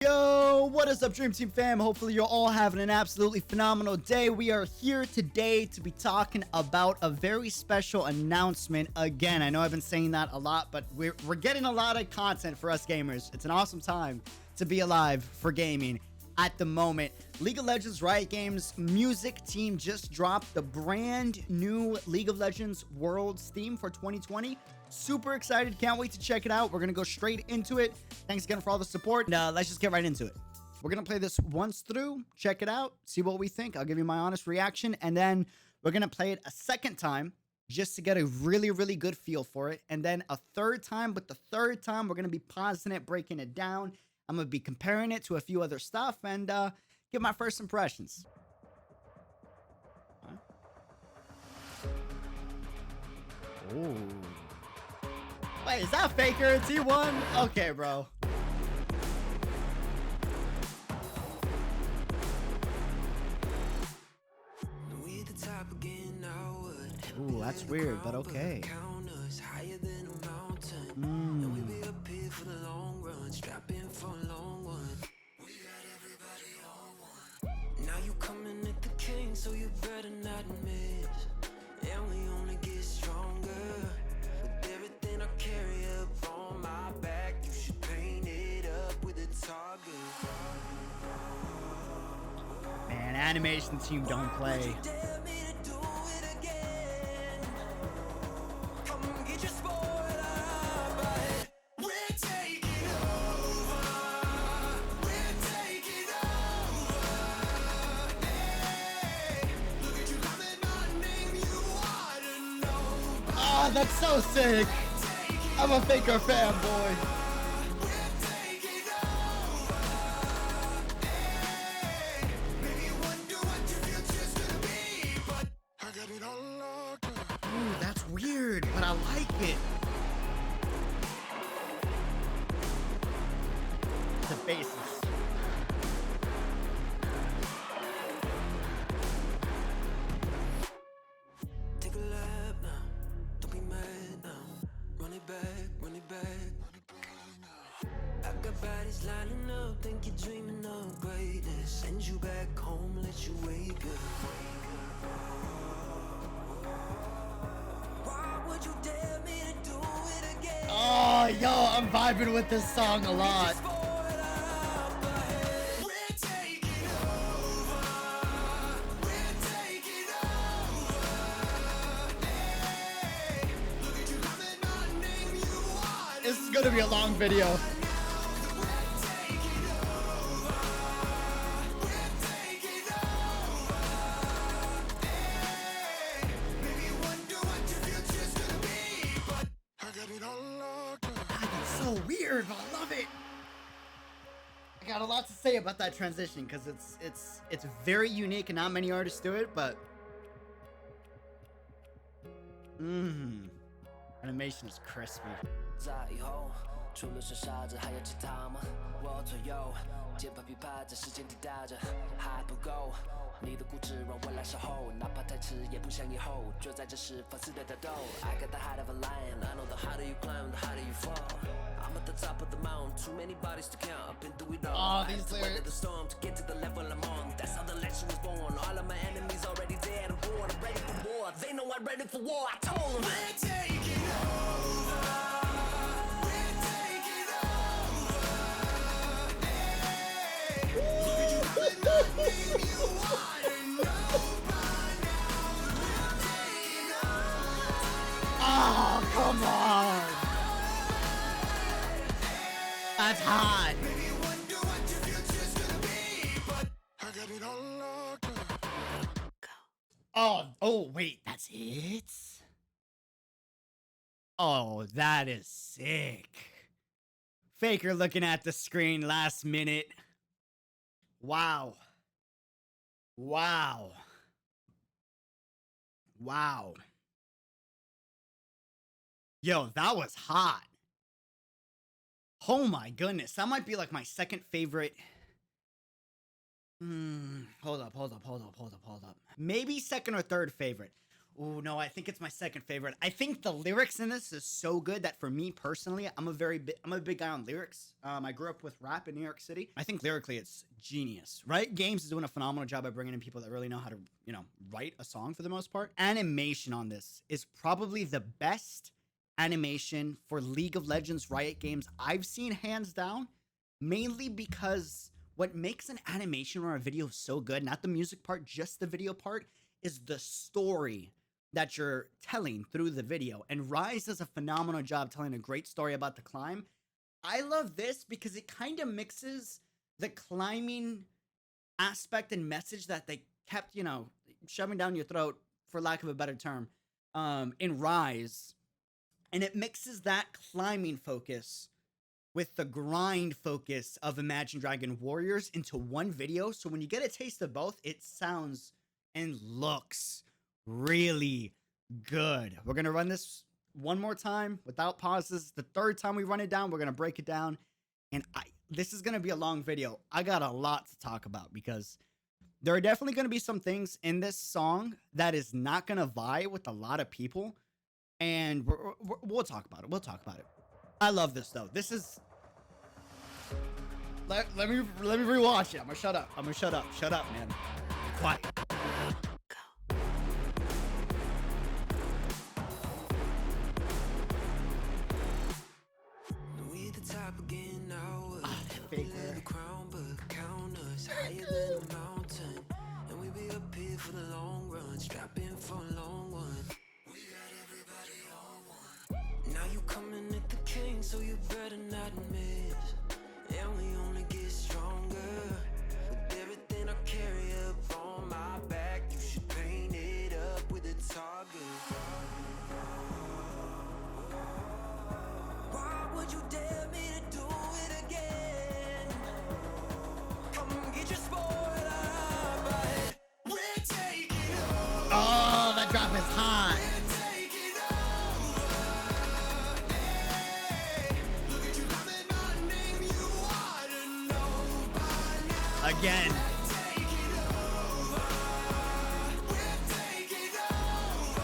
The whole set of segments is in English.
Yo, what is up, Dream Team fam? Hopefully you're all having an absolutely phenomenal day. We are here today to be talking about a very special announcement. Again, I know I've been saying that a lot, but we're getting a lot of content for us gamers. It's an awesome time to be alive for gaming at the moment. League of Legends Riot Games music team just dropped the brand new League of Legends Worlds theme for 2020. Super excited. Can't wait to check it out. We're going to go straight into it. Thanks again for all the support. And let's just get right into it. We're going to play this once through, check it out, see what we think. I'll give you my honest reaction. And then we're going to play it a second time just to get a really, really good feel for it. And then a third time. But the third time, we're going to be pausing it, breaking it down. I'm going to be comparing it to a few other stuff and give my first impressions. Oh. Wait, is that Faker in T1? Okay, bro. Ooh, that's weird, but okay. Now you coming at the king, so you better not miss. And we only get stronger. With everything I carry up on my back, you should paint it up with a target. Man, animation team don't play. Oh, that's so sick. I'm a Faker fanboy. Ooh, that's weird, but I like it. The basis. Take a lap now. Don't be mad now. Run it back, run it back. I got bodies lining up, think you're dreaming of greatness. Send you back home, let you wake up. Why would you dare me to do it again? Oh, yo, I'm vibing with this song a lot. This is gonna be a long video. That's so weird, but I love it. I got a lot to say about that transition because it's very unique and not many artists do it, but animation is crispy. 在以后，除了是傻子，还有其他吗？我左右，键盘琵琶在时间滴答着，还不够。你的固执让我来守候，哪怕太迟也不想以后。就在这时放肆的打斗。I got the heart of a lion, I know the harder you climb, the harder you fall. I'm at the top of the mountain, too many bodies to count. I've been through it all. Oh, I these had to weather lyrics. the storm to get to the level I'm on. That's how the legend was born. All of my enemies already dead and born. I'm ready for war. They know I'm ready for war. I told them. We're taking over. Oh, come on. That's hot. Oh, wait, that's it? Oh, that is sick. Faker looking at the screen last minute. Wow. Wow. Wow. Yo, that was hot. Oh my goodness. That might be like my second favorite. Hold up. Maybe second or third favorite. Oh no, I think it's my second favorite. I think the lyrics in this is so good that for me personally, I'm a big guy on lyrics. I grew up with rap in New York City. I think lyrically it's genius. Riot Games is doing a phenomenal job at bringing in people that really know how to, write a song for the most part. Animation on this is probably the best animation for League of Legends Riot Games I've seen, hands down. Mainly because what makes an animation or a video so good, not the music part, just the video part, is the story that you're telling through the video. And Rise does a phenomenal job telling a great story about the climb. I love this because it kind of mixes the climbing aspect and message that they kept, shoving down your throat, for lack of a better term, in Rise. And it mixes that climbing focus with the grind focus of Imagine Dragon Warriors into one video. So when you get a taste of both, it sounds and looks really good. We're going to run this one more time without pauses. The third time we run it down, we're going to break it down. And this is going to be a long video. I got a lot to talk about because there are definitely going to be some things in this song that is not going to vie with a lot of people. And we'll talk about it. We'll talk about it. I love this though. This is... Let me rewatch it. I'm gonna shut up. Shut up, man. Quiet. We at the top again now. Faker. The crown, but count us higher than a mountain. And we be up here for the long run, strapping for a long one. We got everybody on one. Now you coming at the king, so you better not miss. And we only get stronger with everything I carry up on my back. You should paint it up with a target. Why would you dare me to do it again? Come get your spoiler, but we're taking over. Oh, that drop is hot. We're taking over. Hey, look at you loving my name, you ought to know by now. Again. Taking over. We're taking over.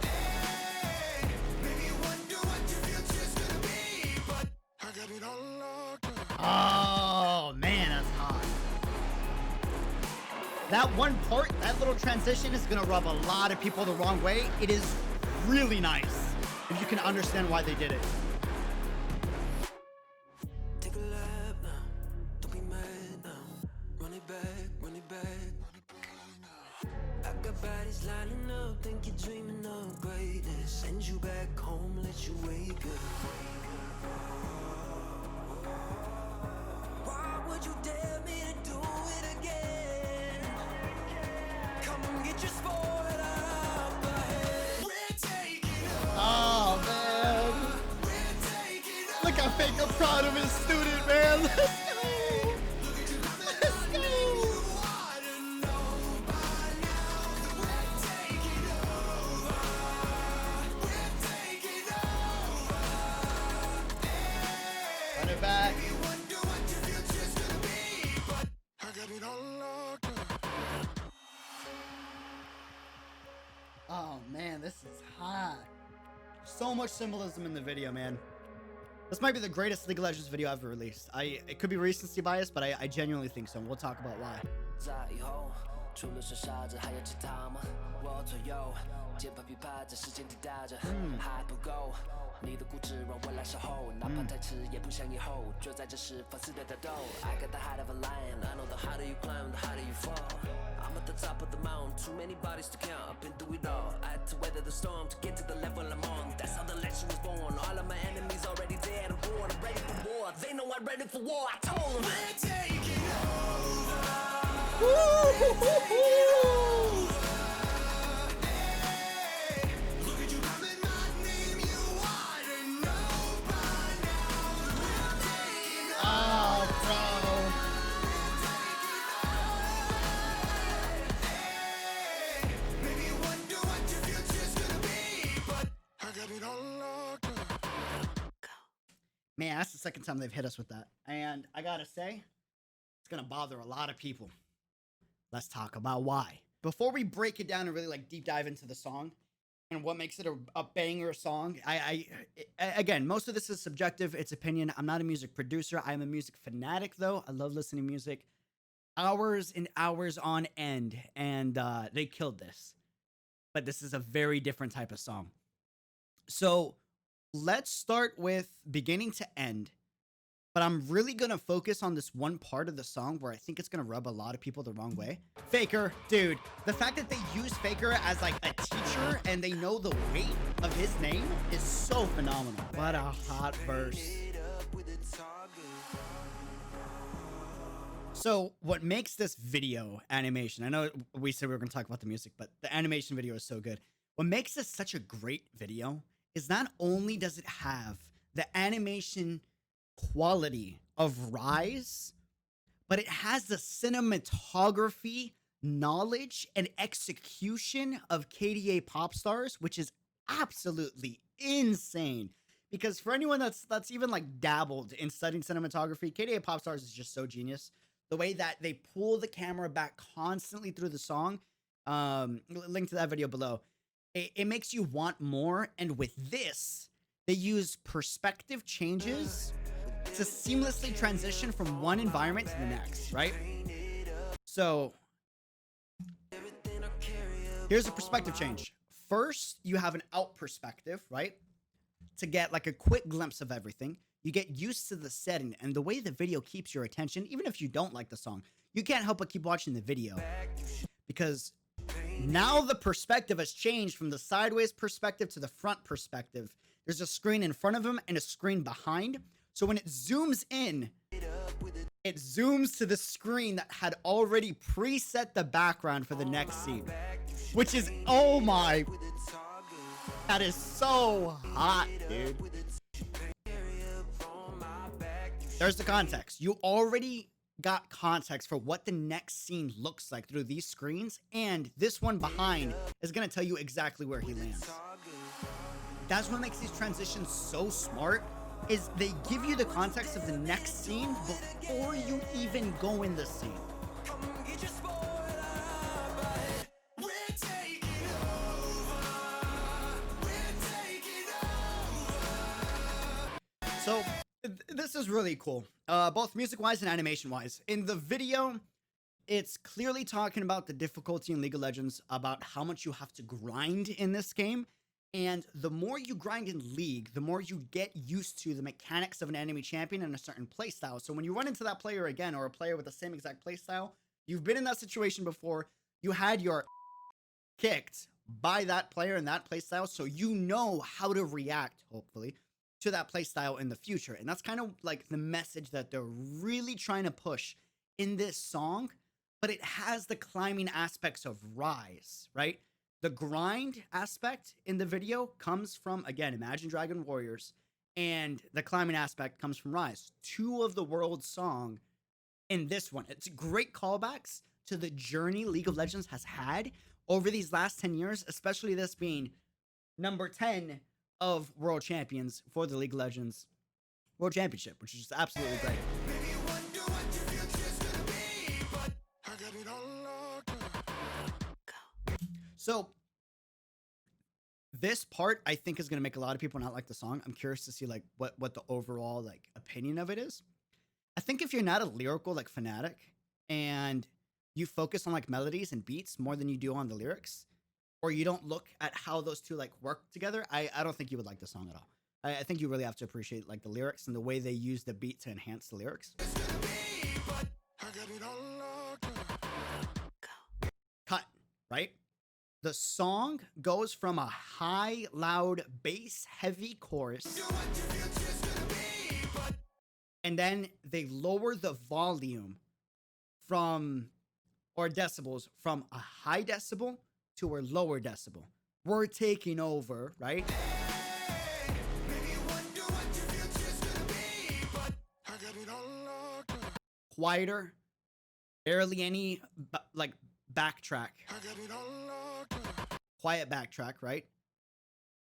Hey, maybe you wonder what your future's gonna be, but I got it all locked up. Oh, man, that's hot. That one part, that little transition is going to rub a lot of people the wrong way. It is really nice if you can understand why they did it. Take a lap now, don't be mad now. Run it back, run it back. I got bodies lining up, think you're dreaming of greatness. Send you back home, let you wake up. Why would you dare me to do it again? Come and get your spoiler, but we're taking over. Oh, man. We're taking over. Look how Faker proud of his student, man. Let's go. Let's go. Run it back. Oh, man, this is hot. So much symbolism in the video, man. This might be the greatest League of Legends video ever released. It could be recency bias, but I genuinely think so, and we'll talk about why. 在以后，除了是傻子，还有其他吗？我左右，键盘琵琶在时间滴答着，还不够。你的固执让我来守候，哪怕太迟也不想以后。就在这时放肆的打斗。I got the heart of a lion, I know the harder you climb, the harder you fall. I'm at the top of the mountain, too many bodies to count. I've been through it all. I had to weather the storm to get to the level I'm on. That's how the legend was born. All of my enemies already dead. I'm bored, I'm ready for war. They know I'm ready for war. I told them we're taking over. Look at you calling my name, you ought to know by now. We're taking over. Oh, bro. Maybe you wonder what your future's gonna be, but I got it all locked up. Man, that's the second time they've hit us with that. And I gotta say, it's gonna bother a lot of people. Let's talk about why. before we break it down and really like deep dive into the song and what makes it a banger song, again, most of this is subjective. It's opinion. I'm not a music producer. I'm a music fanatic, though. I love listening to music hours and hours on end, and they killed this. But this is a very different type of song. So let's start with beginning to end. But I'm really going to focus on this one part of the song where I think it's going to rub a lot of people the wrong way. Faker, dude, the fact that they use Faker as like a teacher and they know the weight of his name is so phenomenal. What a hot verse. So what makes this video animation, I know we said we were going to talk about the music, but the animation video is so good. What makes this such a great video is not only does it have the animation quality of Rise, but it has the cinematography, knowledge, and execution of KDA Popstars, which is absolutely insane. Because for anyone that's even like dabbled in studying cinematography, KDA Popstars is just so genius. The way that they pull the camera back constantly through the song, link to that video below, it makes you want more. And with this, they use perspective changes to seamlessly transition from one environment to the next, right? So here's a perspective change. First, you have an out perspective, right? To get like a quick glimpse of everything. You get used to the setting and the way the video keeps your attention. Even if you don't like the song, you can't help but keep watching the video, because now the perspective has changed from the sideways perspective to the front perspective. There's a screen in front of him and a screen behind. So when it zooms in, it zooms to the screen that had already preset the background for the next scene, which is, oh my, that is so hot, dude. There's the context. You already got context for what the next scene looks like through these screens, and this one behind is going to tell you exactly where he lands. That's what makes these transitions so smart, is they give you the context of the next scene before you even go in the scene. So this is really cool, both music-wise and animation-wise. In the video, it's clearly talking about the difficulty in League of Legends, about how much you have to grind in this game. And the more you grind in League, the more you get used to the mechanics of an enemy champion and a certain playstyle. So when you run into that player again, or a player with the same exact playstyle, you've been in that situation before, you had your kicked by that player and that playstyle, so you know how to react, hopefully, to that playstyle in the future. And that's kind of like the message that they're really trying to push in this song, but it has the climbing aspects of Rise, right? The grind aspect in the video comes from, again, Imagine Dragon Warriors, and the climbing aspect comes from Rise. Two of the world's song in this one. It's great callbacks to the journey League of Legends has had over these last 10 years, especially this being number 10 of world champions for the League of Legends World Championship, which is just absolutely great. So this part, I think, is going to make a lot of people not like the song. I'm curious to see like what the overall like opinion of it is. I think if you're not a lyrical like fanatic and you focus on like melodies and beats more than you do on the lyrics, or you don't look at how those two like work together, I don't think you would like the song at all. I think you really have to appreciate like the lyrics and the way they use the beat to enhance the lyrics. Cut, right? The song goes from a high, loud, bass-heavy chorus, and then they lower the volume from, or decibels, from a high decibel to a lower decibel. We're taking over, right? Quieter, barely any like backtrack. Quiet backtrack, right?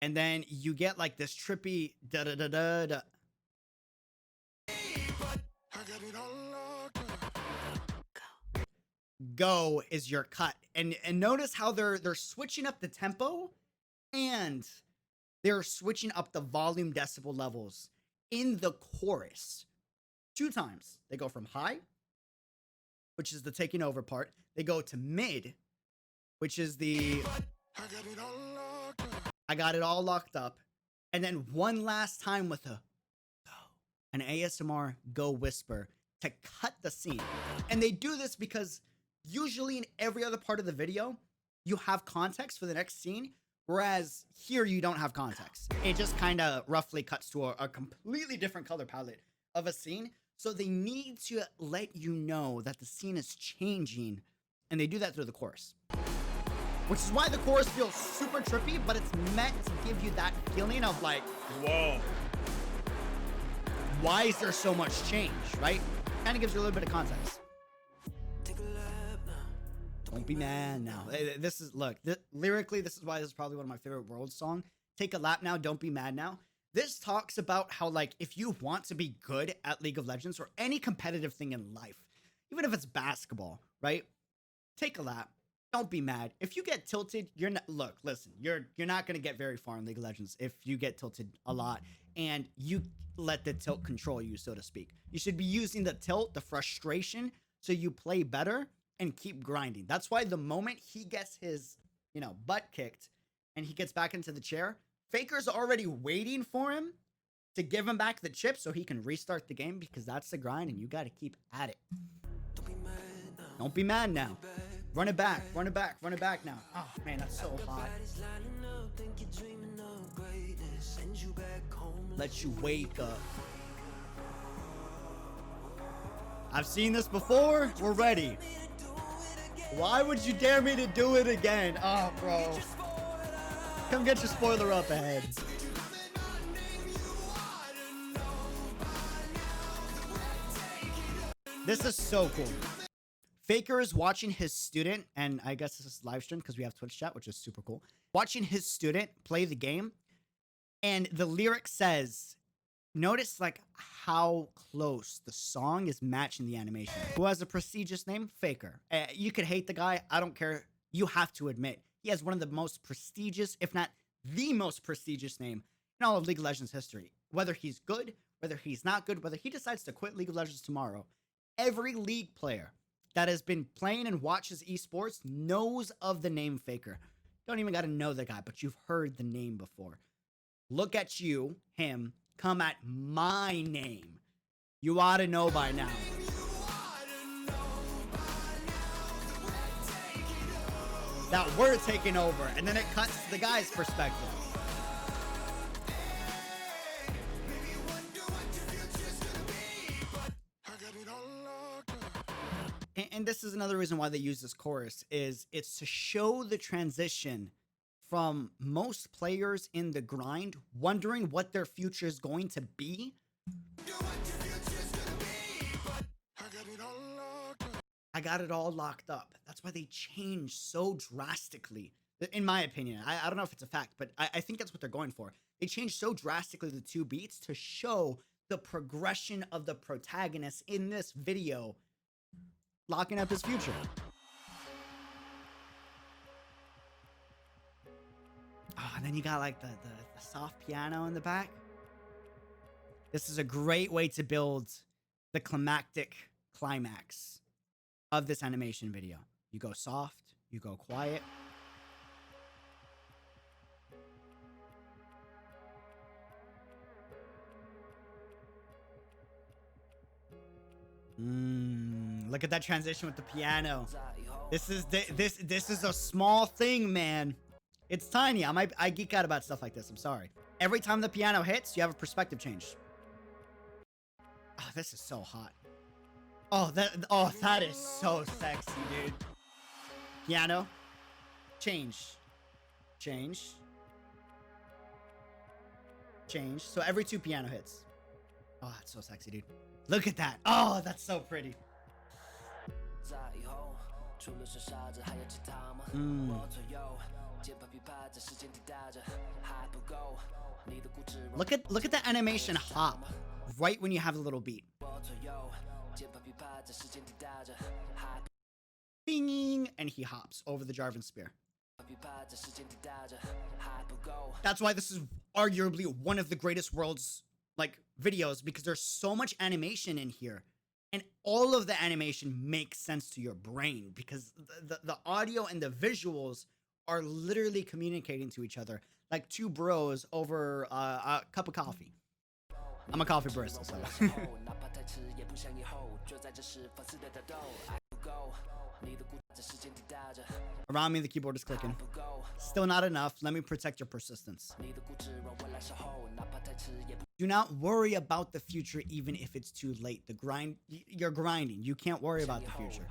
And then you get like this trippy da da da da da. go is your cut. And notice how they're switching up the tempo and they're switching up the volume decibel levels in the chorus 2 times. They go from high, which is the taking over part. They go to mid, which is the I got it all locked up. And then one last time with an ASMR go whisper to cut the scene. And they do this because usually in every other part of the video, you have context for the next scene, whereas here you don't have context. It just kind of roughly cuts to a completely different color palette of a scene. So they need to let you know that the scene is changing, and they do that through the chorus. Which is why the chorus feels super trippy, but it's meant to give you that feeling of like, whoa, why is there so much change, right? Kind of gives you a little bit of context. Don't be mad now. This is, look, lyrically, this is why this is probably one of my favorite world songs. Take a lap now, don't be mad now. This talks about how, like, if you want to be good at League of Legends or any competitive thing in life, even if it's basketball, right? Take a lap. Don't be mad. If you get tilted, you're not, look, listen, you're not going to get very far in League of Legends if you get tilted a lot and you let the tilt control you, so to speak. You should be using the tilt, the frustration, so you play better and keep grinding. That's why the moment he gets his, butt kicked and he gets back into the chair, Faker's already waiting for him to give him back the chip so he can restart the game, because that's the grind and you got to keep at it. Don't be mad now. Run it back, run it back, run it back now. Oh man, that's so hot. Let you wake up. I've seen this before. We're ready. Why would you dare me to do it again? Oh, bro. Come get your spoiler up ahead. This is so cool. Faker is watching his student, and I guess this is live stream because we have Twitch chat, which is super cool. Watching his student play the game, and the lyric says, notice like how close the song is matching the animation. Who has a prestigious name? Faker. You could hate the guy. I don't care. You have to admit, he has one of the most prestigious, if not the most prestigious name in all of League of Legends history. Whether he's good, whether he's not good, whether he decides to quit League of Legends tomorrow, every League player that has been playing and watches esports knows of the name Faker. Don't even got to know the guy, but you've heard the name before. Look at you, him, come at my name. You ought to know by now. That we're taking over, and then it cuts to the guy's perspective. And this is another reason why they use this chorus, is it's to show the transition from most players in the grind wondering what their future is going to be. I got it all locked up. That's why they change so drastically, in my opinion. I don't know if it's a fact, but I think that's what they're going for. They change so drastically the 2 beats to show the progression of the protagonist in this video, locking up his future. Oh, and then you got like the soft piano in the back. This is a great way to build the climactic climax of this animation video. You go soft, you go quiet. Look at that transition with the piano. This is a small thing, man. It's tiny. I geek out about stuff like this. I'm sorry. Every time the piano hits, you have a perspective change. Oh, this is so hot. Oh, that is so sexy, dude. Piano. Change. Change. Change. So every 2 piano hits. Oh, that's so sexy, dude. Look at that. Oh, that's so pretty. Look at the animation hop right when you have a little beat. bing, and he hops over the Jarvan Spear. That's why this is arguably one of the greatest worlds like videos, because there's so much animation in here, and all of the animation makes sense to your brain because the audio and the visuals are literally communicating to each other like two bros over a cup of coffee. I'm a coffee barista, so. Around me, the keyboard is clicking. Still not enough. Let me protect your persistence. Do not worry about the future, even if it's too late. You're grinding. You can't worry about the future.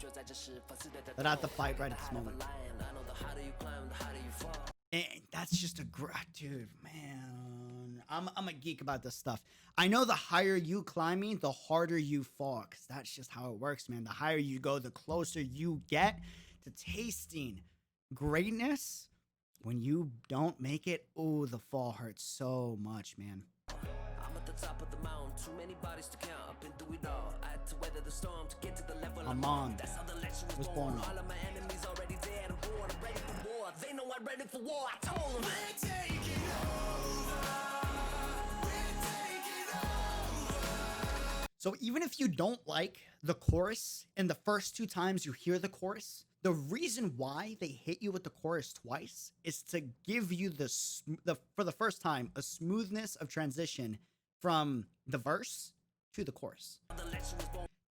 But I have to fight right at this moment. And that's just dude, man. I'm a geek about this stuff. I know the higher you climbing, the harder you fall, because that's just how it works, man. The higher you go, the closer you get to tasting greatness. When you don't make it, oh, the fall hurts so much, man. I'm at the top of the mountain, too many bodies to count. I've been through it all. I had to weather the storm to get to the level I'm on. That's how the legend was born. All of my enemies already dead. I'm born, I'm ready for war. They know I'm ready for war. I told them we're taking over. We're taking over. So even if you don't like the chorus and the first two times you hear the chorus, the reason why they hit you with the chorus twice is to give you for the first time, a smoothness of transition from the verse to the chorus.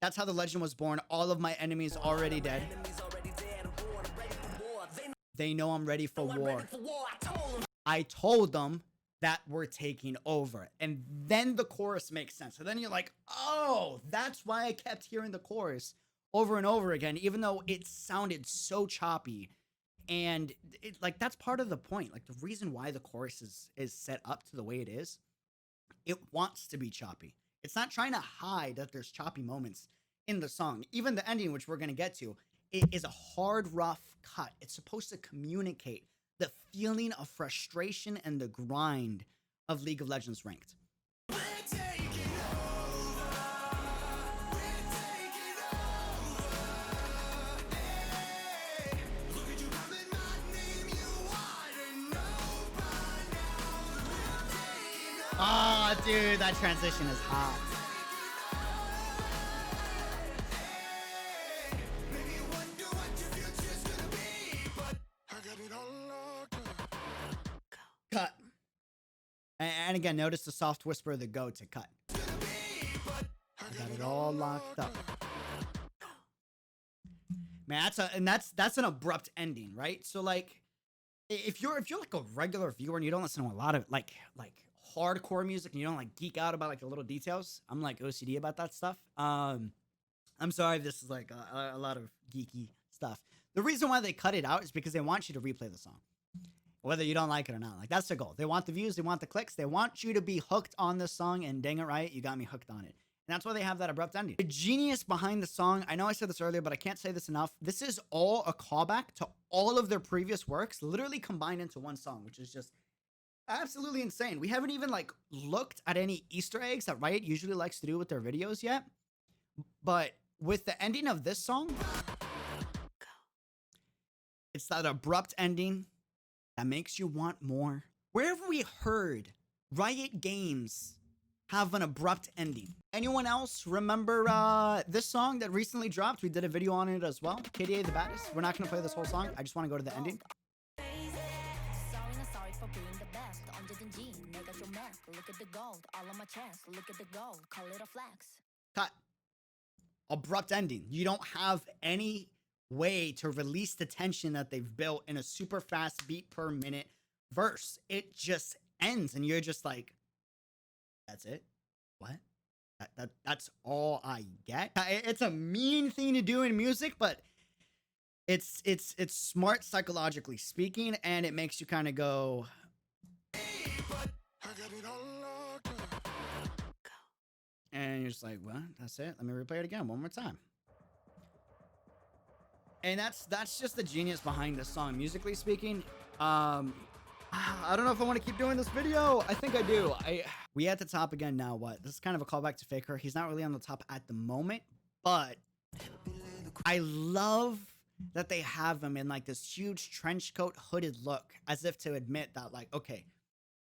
That's how the legend was born. All of my enemies already dead. They know I'm ready for war. I told them that we're taking over. And then the chorus makes sense. So then you're like, oh, that's why I kept hearing the chorus over and over again, even though it sounded so choppy. And that's part of the point. Like, the reason why the chorus is set up to the way it is, it wants to be choppy. It's not trying to hide that there's choppy moments in the song. Even the ending, which we're going to get to, it is a hard, rough cut. It's supposed to communicate the feeling of frustration and the grind of League of Legends Ranked. Oh, dude, that transition is hot. Cut. And again, notice the soft whisper of the go to cut. I got it all locked up. Man, that's an abrupt ending, right? So like, if you're like a regular viewer and you don't listen to a lot of like hardcore music and you don't like geek out about like the little details, I'm like OCD about that stuff. I'm sorry if this is like a lot of geeky stuff. The reason why they cut it out is because they want you to replay the song, whether you don't like it or not. Like, that's their goal. They want the views, they want the clicks, they want you to be hooked on the song, and dang it right, you got me hooked on it. And that's why they have that abrupt ending. The genius behind the song, I know I said this earlier, but I can't say this enough. This is all a callback to all of their previous works, literally combined into one song, which is just absolutely insane. We haven't even like looked at any Easter eggs that Riot usually likes to do with their videos yet. But with the ending of this song, it's that abrupt ending that makes you want more. Where have we heard Riot Games have an abrupt ending? Anyone else remember this song that recently dropped? We did a video on it as well. KDA the Baddest. We're not going to play this whole song. I just want to go to the ending. Look at the gold, all on my chest. Look at the gold, call it a flex. Cut. Abrupt ending. You don't have any way to release the tension that they've built in a super fast beat per minute verse. It just ends and you're just like, that's it? What? That's all I get? It's a mean thing to do in music, but it's smart psychologically speaking, and it makes you kind of go, and you're just like, well, that's it. Let me replay it again one more time. And that's just the genius behind this song, musically speaking. I don't know if I want to keep doing this video. I think I do. We at the top again now. What? This is kind of a callback to Faker. He's not really on the top at the moment, but I love that they have him in like this huge trench coat hooded look, as if to admit that, like, okay,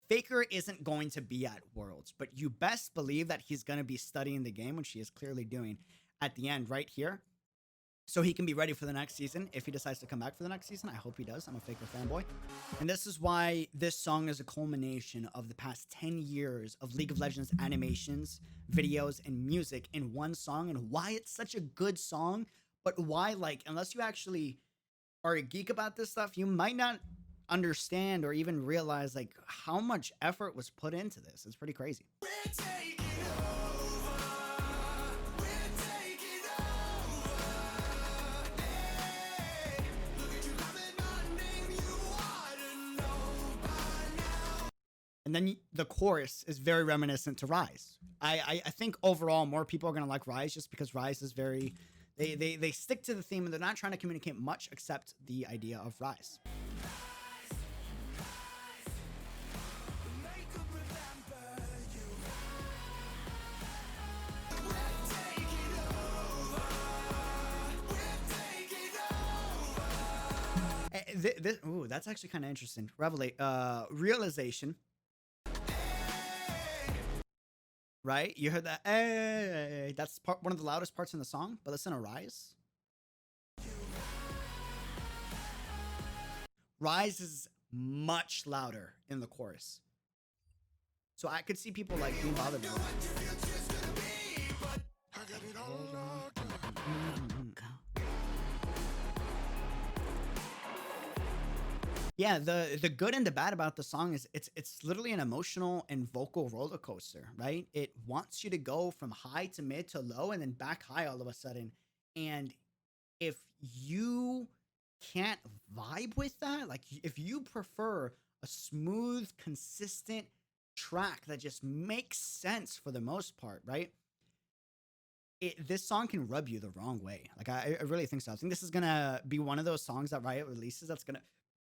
Faker isn't going to be at Worlds, but you best believe that he's going to be studying the game, which he is clearly doing at the end right here, so he can be ready for the next season if he decides to come back for the next season. I hope he does. I'm a Faker fanboy. And this is why this song is a culmination of the past 10 years of League of Legends animations, videos, and music in one song, and why it's such a good song, but why, like, unless you actually are a geek about this stuff, you might not understand or even realize like how much effort was put into this. It's pretty crazy. And then the chorus is very reminiscent to Rise. I think overall more people are gonna like Rise just because Rise is very, they stick to the theme and they're not trying to communicate much except the idea of Rise. Ooh, that's actually kind of interesting. Realization. Right? You heard that? Hey, that's one of the loudest parts in the song, but listen to Rise. Rise is much louder in the chorus. So I could see people like being bothered by that. Yeah, the good and the bad about the song is it's literally an emotional and vocal roller coaster, right? It wants you to go from high to mid to low and then back high all of a sudden. And if you can't vibe with that, like if you prefer a smooth, consistent track that just makes sense for the most part, right? This song can rub you the wrong way. Like I really think so. I think this is gonna be one of those songs that Riot releases that's gonna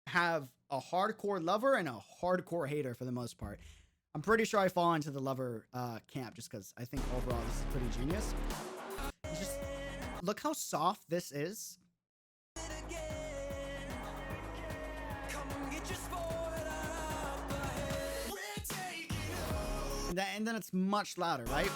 have a hardcore lover and a hardcore hater for the most part. I'm pretty sure I fall into the lover camp just because I think overall this is pretty genius. Just look how soft this is. And then it's much louder, right?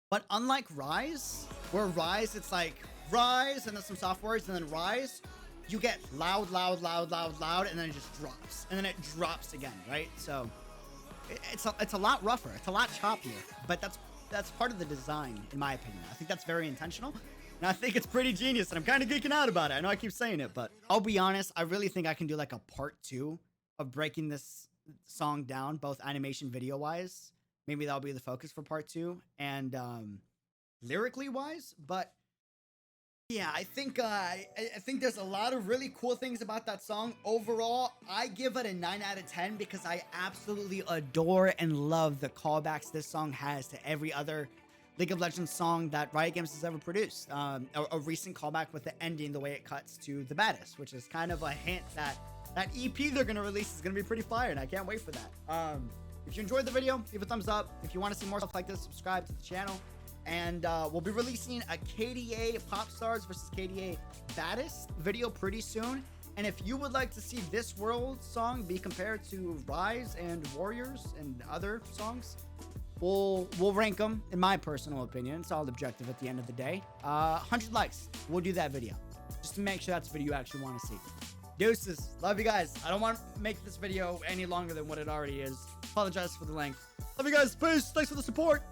But unlike Rise, where Rise, it's like Rise and then some soft words and then Rise, you get loud, loud, loud, loud, loud, and then it just drops. And then it drops again, right? So it's a lot rougher. It's a lot choppier. But that's part of the design, in my opinion. I think that's very intentional. And I think it's pretty genius. And I'm kind of geeking out about it. I know I keep saying it, but I'll be honest. I really think I can do like a part 2 of breaking this song down, both animation video wise. Maybe that'll be the focus for part 2. And lyrically wise. But yeah, I think there's a lot of really cool things about that song. Overall, I give it a 9 out of 10 because I absolutely adore and love the callbacks this song has to every other League of Legends song that Riot Games has ever produced. A recent callback with the ending, the way it cuts to The Baddest, which is kind of a hint that that EP they're going to release is going to be pretty fire, and I can't wait for that. If you enjoyed the video, leave a thumbs up. If you want to see more stuff like this, subscribe to the channel. And we'll be releasing a KDA Popstars versus KDA Baddest video pretty soon. And if you would like to see this World song be compared to Rise and Warriors and other songs, we'll rank them, in my personal opinion. It's all objective at the end of the day. 100 likes, we'll do that video, just to make sure that's a video you actually want to see. Deuces, love you guys. I don't want to make this video any longer than what it already is. Apologize for the length. Love you guys, peace, thanks for the support.